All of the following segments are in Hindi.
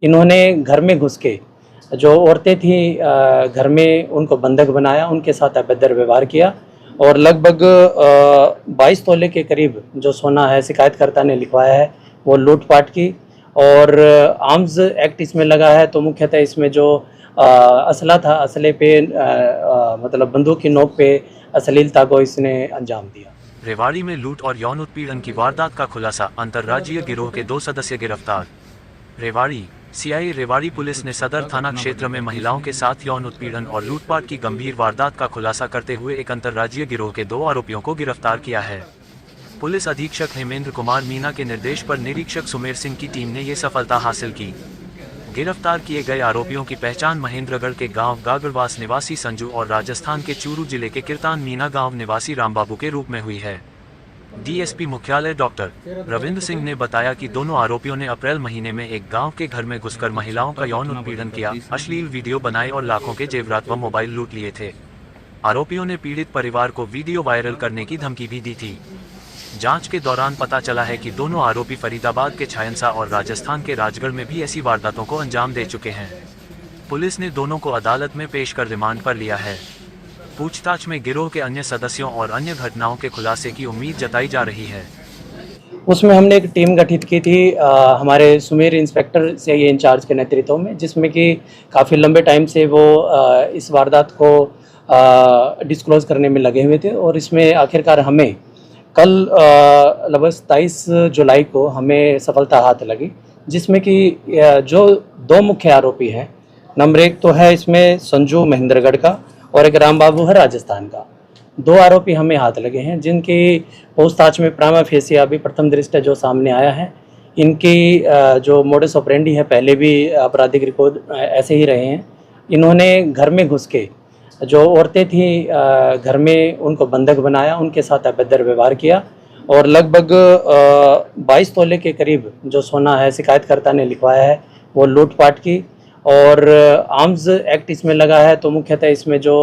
इन्होंने घर में घुस के जो औरतें थी घर में उनको बंधक बनाया, उनके साथ अभद्र व्यवहार किया और लगभग 22 तोले के करीब जो सोना है शिकायतकर्ता ने लिखवाया है वो लूटपाट की। और आर्म्स एक्ट इसमें लगा है, तो मुख्यतः इसमें जो असला था, असले पे मतलब बंदूक की नोक पे अश्लीलता को इसने अंजाम दिया। रेवाड़ी में लूट और यौन उत्पीड़न की वारदात का खुलासा, अंतर्राज्यीय गिरोह के 2 सदस्य गिरफ्तार। रेवाड़ी सीआई रेवाड़ी पुलिस ने सदर थाना क्षेत्र में महिलाओं के साथ यौन उत्पीड़न और लूटपाट की गंभीर वारदात का खुलासा करते हुए एक अंतर्राज्यीय गिरोह के 2 आरोपियों को गिरफ्तार किया है। पुलिस अधीक्षक हेमेंद्र कुमार मीना के निर्देश पर निरीक्षक सुमेर सिंह की टीम ने ये सफलता हासिल की। गिरफ्तार किए गए आरोपियों की पहचान महेंद्रगढ़ के गांव गागड़वास निवासी संजू और राजस्थान के चूरू जिले के किरतान मीना गांव निवासी रामबाबू के रूप में हुई है। डीएसपी मुख्यालय डॉक्टर रविंद्र सिंह ने बताया कि दोनों आरोपियों ने अप्रैल महीने में एक गांव के घर में घुसकर महिलाओं का यौन उत्पीड़न किया, अश्लील वीडियो बनाए और लाखों के जेवरात व मोबाइल लूट लिए थे। आरोपियों ने पीड़ित परिवार को वीडियो वायरल करने की धमकी भी दी थी। जांच के दौरान पता चला है कि दोनों आरोपी फरीदाबाद के छायनसा और राजस्थान के राजगढ़ में भी ऐसी वारदातों को अंजाम दे चुके हैं। पुलिस ने दोनों को अदालत में पेश कर रिमांड पर लिया है। पूछताछ में गिरोह के अन्य सदस्यों और अन्य घटनाओं के खुलासे की उम्मीद जताई जा रही है। उसमें हमने एक टीम गठित की थी हमारे सुमेर इंस्पेक्टर से ये इंचार्ज के नेतृत्व में, जिसमें कि काफ़ी लंबे टाइम से वो इस वारदात को डिस्क्लोज करने में लगे हुए थे। और इसमें आखिरकार हमें कल लगभग 27 जुलाई को हमें सफलता हाथ लगी, जिसमें कि जो 2 मुख्य आरोपी हैं, नंबर 1 तो है इसमें संजू महेंद्रगढ़ का और एक रामबाबू है राजस्थान का। 2 आरोपी हमें हाथ लगे हैं, जिनकी पूछताछ में प्रामा फेसी अभी प्रथम दृष्टया जो सामने आया है, इनकी जो मोडस ऑपरेंडी है, पहले भी आपराधिक रिकॉर्ड ऐसे ही रहे हैं। इन्होंने घर में घुस के जो औरतें थी घर में उनको बंधक बनाया, उनके साथ अभद्र व्यवहार किया और लगभग 22 तोले के करीब जो सोना है शिकायतकर्ता ने लिखवाया है वो लूटपाट की। और आर्म्स एक्ट इसमें लगा है, तो मुख्यतः इसमें जो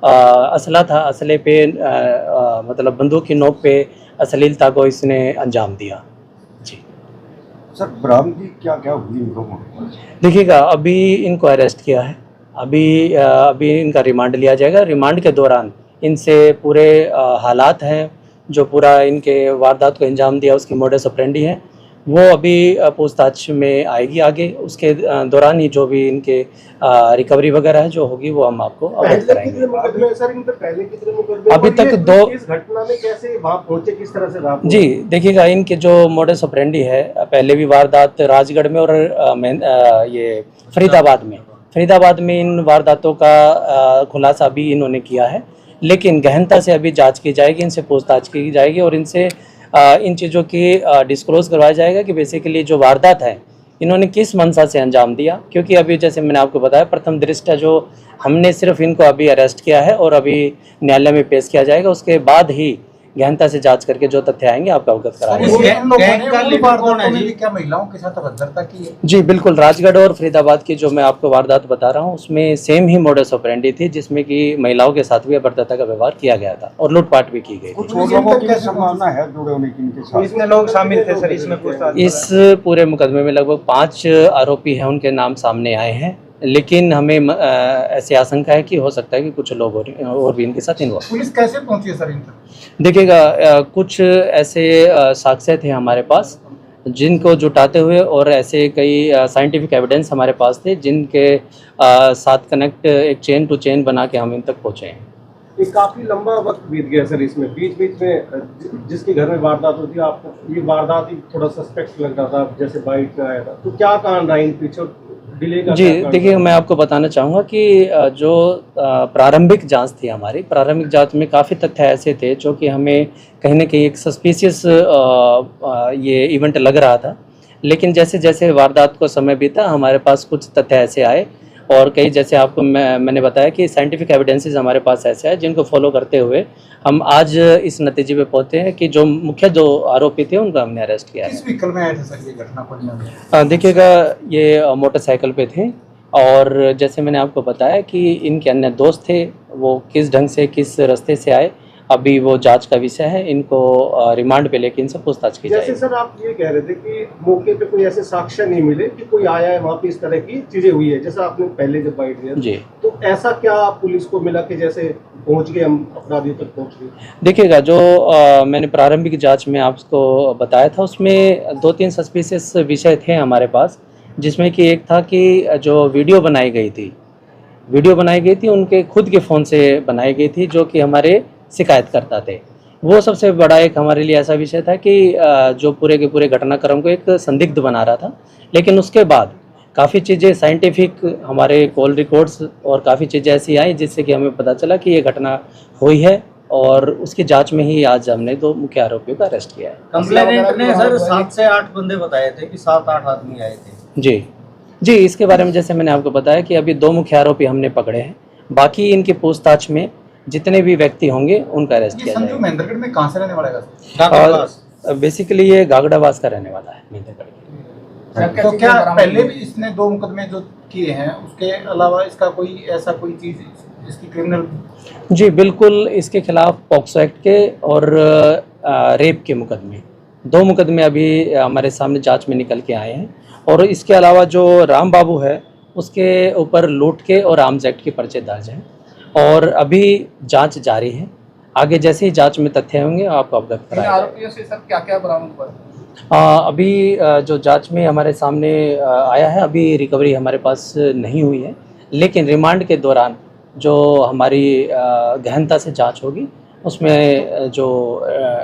असला था, असले पे मतलब बंदूक की नोक पे अश्लीलता को इसने अंजाम दिया। जी सर, बरामदगी क्या क्या हुई इन लोगों को? देखिएगा, अभी इनको अरेस्ट किया है, अभी इनका रिमांड लिया जाएगा। रिमांड के दौरान इनसे पूरे हालात हैं, जो पूरा इनके वारदात को अंजाम दिया उसकी मोडस ऑपरेंडी है, वो अभी पूछताछ में आएगी आगे। उसके दौरान ही जो भी इनके रिकवरी वगैरह है जो होगी वो हम आपको अवगत कराएंगे। अभी तक 2 इस घटना में कैसे वहां पहुंचे, किस तरह से रात? जी देखिएगा, इनके जो मोडस ऑपरेंडी है, पहले भी वारदात राजगढ़ में और ये फरीदाबाद में इन वारदातों का खुलासा भी इन्होंने किया है। लेकिन गहनता से अभी जांच की जाएगी, इनसे पूछताछ की जाएगी और इनसे इन चीज़ों की डिस्क्लोज करवाया जाएगा कि बेसिकली जो वारदात है इन्होंने किस मंशा से अंजाम दिया। क्योंकि अभी जैसे मैंने आपको बताया, प्रथम दृष्टया जो हमने सिर्फ इनको अभी अरेस्ट किया है और अभी न्यायालय में पेश किया जाएगा, उसके बाद ही गहनता से जांच करके जो तथ्य आएंगे आपको अवगत कराएंगे। क्या महिलाओं के साथ अभद्रता की है? जी बिल्कुल, राजगढ़ और फरीदाबाद की जो मैं आपको वारदात बता रहा हूँ उसमें सेम ही मोडस ऑपरेंडी थी, जिसमें कि महिलाओं के साथ भी अभद्रता का व्यवहार किया गया था और लूटपाट भी की गई। कुछ लोगों की संभावना है जुड़े होने की इनके साथ? इसमें लोग शामिल थे सर, इसमें पूछताछ इस पूरे मुकदमे में लगभग 5 आरोपी हैं, उनके नाम सामने आए हैं। लेकिन हमें ऐसी आशंका है कि हो सकता है कि कुछ लोग और भी इनके साथ इन्वॉल्व। पुलिस कैसे पहुंची है सर इन तक? देखिएगा, कुछ ऐसे साक्ष्य थे हमारे पास जिनको जुटाते हुए, और ऐसे कई साइंटिफिक एविडेंस हमारे पास थे जिनके साथ कनेक्ट एक चेन टू चेन बना के हम इन तक पहुँचे हैं। ये काफी लंबा वक्त बीत गया सर, इसमें बीच में जिसके घर में वारदात होती है, आपको ये वारदात ही थोड़ा सस्पेक्ट लग रहा था, जैसे बाइक में आया था, तो क्या कारण रहा इन पीछे डिले का? जी देखिए, मैं आपको बताना चाहूँगा कि जो प्रारंभिक जांच थी हमारी, प्रारंभिक जांच में काफ़ी तथ्य ऐसे थे जो कि हमें कहीं ना कहीं एक सस्पिशियस ये इवेंट लग रहा था। लेकिन जैसे जैसे वारदात को समय बीता, हमारे पास कुछ तथ्य ऐसे आए और कई, जैसे आपको मैंने बताया कि साइंटिफिक एविडेंसेस हमारे पास ऐसे हैं जिनको फॉलो करते हुए हम आज इस नतीजे पे पहुंचे हैं कि जो मुख्य 2 आरोपी थे उनको हमने अरेस्ट किया है। किस व्हीकल में आए थे सर ये घटना को? देखिएगा, ये मोटरसाइकिल पे थे और जैसे मैंने आपको बताया कि इनके अन्य दोस्त थे, वो किस ढंग से किस रास्ते से आए अभी वो जांच का विषय है। इनको रिमांड पे लेके इनसे पूछताछ की जैसे जाएगी। सर आप ये कह रहे थे कि मौके पे कोई ऐसे साक्ष्य नहीं मिले कि कोई आया है वहाँ पे इस तरह की चीजें हुई है, जैसा आपने पहले जब बाइट दिया जी, तो ऐसा क्या पुलिस को मिला कि जैसे पहुंच गए हम अपराधियों तक पहुंच गए? देखिएगा जो मैंने प्रारंभिक जांच में आपको बताया था उसमें 2-3 सस्पिशियस विषय थे हमारे पास, जिसमें कि एक था कि जो वीडियो बनाई गई थी उनके खुद के फ़ोन से बनाई गई थी, जो कि हमारे शिकायतकर्ता थे। वो सबसे बड़ा एक हमारे लिए ऐसा विषय था कि जो पूरे के पूरे घटनाक्रम को एक संदिग्ध बना रहा था। लेकिन उसके बाद काफ़ी चीज़ें साइंटिफिक हमारे कॉल रिकॉर्ड्स और काफ़ी चीज़ें ऐसी आई जिससे कि हमें पता चला कि ये घटना हुई है, और उसकी जांच में ही आज हमने 2 मुख्य आरोपियों का अरेस्ट किया है। कंप्लेनेंट ने सर 7 से 8 बंदे बताए थे कि 7-8 आदमी आए थे। जी, इसके बारे में जैसे मैंने आपको बताया कि अभी 2 मुख्य आरोपी हमने पकड़े हैं। बाकी इनकी पूछताछ में जितने भी व्यक्ति होंगे उनका अरेस्ट ये किया संजू जाएगा। महेंद्रगढ़ में कहाँ से रहने वाला है? और बेसिकली ये गागड़ावास का रहने वाला है महेंद्रगढ़। तो क्या पहले भी इसने 2 मुकदमे जो किए हैं उसके अलावा इसका कोई ऐसा कोई चीज इसकी क्रिमिनल? जी बिल्कुल, इसके खिलाफ पॉक्सो एक्ट के और रेप के मुकदमे, 2 मुकदमे अभी हमारे सामने जांच में निकल के आए हैं। और इसके अलावा जो राम बाबू है उसके ऊपर लूट के और आर्म्स एक्ट के पर्चे दर्ज हैं, और अभी जांच जारी है। आगे जैसे ही जांच में तथ्य होंगे आपको अवगत कराया जाएगा। आरोपियों से सर क्या क्या बरामद हुआ? अभी जो जांच में हमारे सामने आया है, अभी रिकवरी हमारे पास नहीं हुई है, लेकिन रिमांड के दौरान जो हमारी गहनता से जांच होगी उसमें जो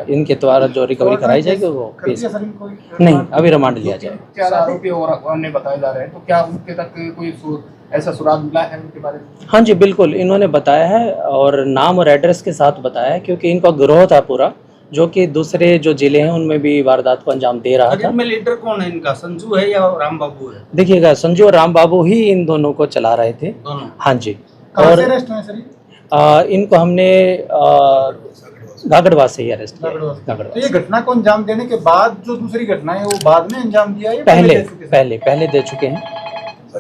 इनके द्वारा जो रिकवरी कराई जाएगी वो पेश नहीं, अभी रिमांड लिया जाएगा। 4 आरोपी और अन्य बताए जा रहे हैं, तो क्या उनके तक कोई ऐसा सुराग मिला है उनके बारे में? हाँ जी बिल्कुल, इन्होंने बताया है और नाम और एड्रेस के साथ बताया है, क्योंकि इनका गिरोह था पूरा, जो कि दूसरे जो जिले हैं उनमें भी वारदात को अंजाम दे रहा था। इनमें लीडर कौन है इनका, संजू है या राम बाबू है? देखिएगा, संजू और राम बाबू ही इन दोनों को चला रहे थे। दोनों? हाँ जी। कहाँ से अरेस्ट हुए सर? इनको हमने गागड़वास से ही अरेस्ट किया। तो गागड़वास ये घटना को अंजाम देने के बाद जो दूसरी घटना है वो बाद में अंजाम दिया है? पहले दे चुके हैं।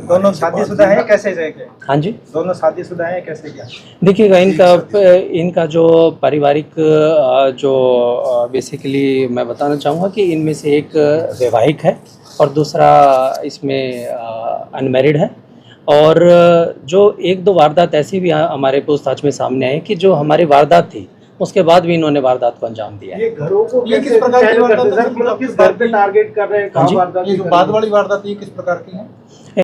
दोनों शादीशुदा है कैसे जाएंगे? हाँ जी, दोनों शादीशुदा है कैसे क्या? देखिएगा इनका जो पारिवारिक जो बेसिकली मैं बताना चाहूँगा कि इनमें से एक वैवाहिक है और दूसरा इसमें अनमैरिड है। और जो 1-2 वारदात ऐसी भी हमारे पूछताछ में सामने आई कि जो हमारी वारदात थी उसके बाद भी इन्होंने वारदात को अंजाम दिया है। ये घरों को ये किस प्रकार की वारदात है? मतलब किस घर पे टारगेट कर रहे हैं? हाँ जी, कहाँ वारदात ये जो बाद वाली वारदात ये किस प्रकार की है?